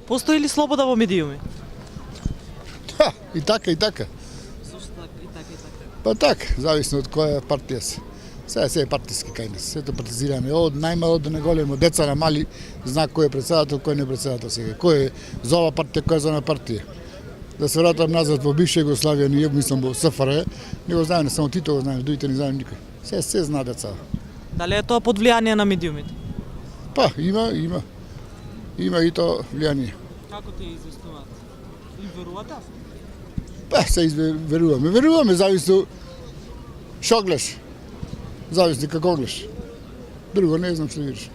Постои ли слобода во медиуми? И така, и така. Зошто така и така? Па така, зависно од која партија си. Се е партиски кај нас, сето партизираме, од најмалот до најголемо, деца на мали, зна кој е председател, кој не е председател сега, кој е за ова партија, кој е за она партија. Да се вратам назад во бивша Југославија, ние мислам во СФР, не го знаеме, само Тито го знаеме, другите не знаеме никој. Се зна деца. Дали е тоа под влијание на медиумите? Па, има и то влијание. Како те известуваат? Им верувате? Па, се веруваме. Веруваме, зависи што гледаш. Зависи како гледаш. Друго не знам што видиш.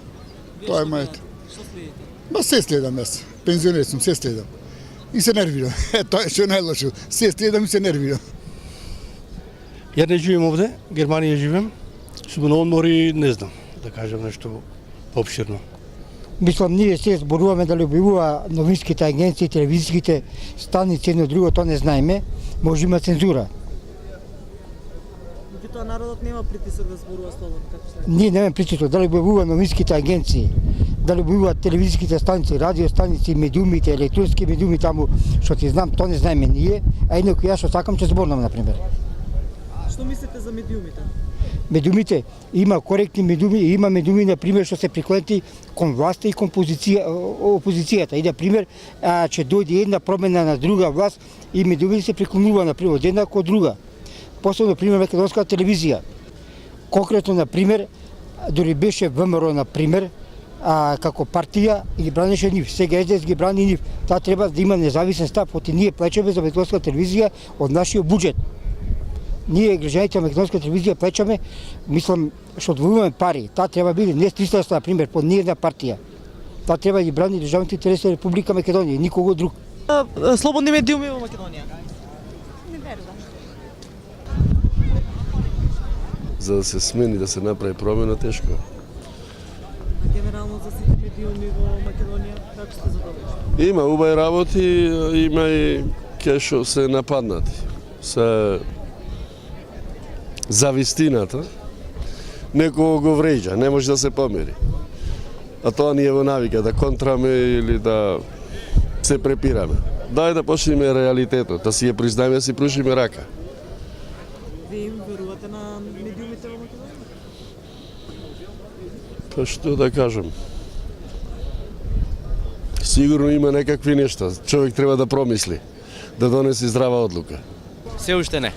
Тоа е мајата. Што следите? Ма се следам јас. Пензионер сум, се следам. И се нервирам. Тоа е што е најлошо. Се следам и се нервирам. Ја не живеем овде, Германија живеем. Сум на одмор и не знам да кажам нешто поопширно. Мислам, ние се зборуваме дали објавува новинските агенции, телевизиските станици, едно друго, тоа не знаеме. Може има цензура. Меѓутоа народот нема притисок да зборува слободно, како следи. Ние немаме причето дали објавува новинските агенции, дали објавуваат телевизиските станици, радиостаници, медиумите, електронски медиуми таму, што ти знам, тоа не знаеме ние, а еднакво јас што сакам ќе зборнам, например. Што мислите за медиумите? Медиумите, има коректни медиуми, и има медиуми, например, што се приклонети кон власта и кон опозицијата. И, например, че дојде една промена на друга власт и медиуми се приклонува, например, од една кон друга. Посебно, например, македонска телевизија. Конкретно, например, дори беше ВМРО, например, како партија и ги бранеше нив. Сега СДС ги брани нив. Таа треба да има независен став, оти ние плачеме за македонска телевизија од нашиот буџет. Ние, граѓаните на македонска телевизија, плечаме, мислам, што одвојуваме пари. Таа треба да биде не пристрасна, например, под ниједна партија. Таа треба да ги брани државните интереси на Република Македонија, никого друг. Слободни медиуми во Македонија? Не верувам. За да се смени, да се направи промена, тешко. Генерално за сите медиуми во Македонија, како сте задоволни? Има убави работи, има и ке што се нападнати. Се за вистината, некој го вреđа, не може да се помири. А тоа ни е во навика, да контраме или да се препираме. Дај да почнеме реалитетот, да си ја признаеме, да си прушиме рака. Вие им верувате на медиумите во Македонија? Па што да кажам? Сигурно има некакви нешта. Човек треба да промисли, да донесе здрава одлука. Се уште не.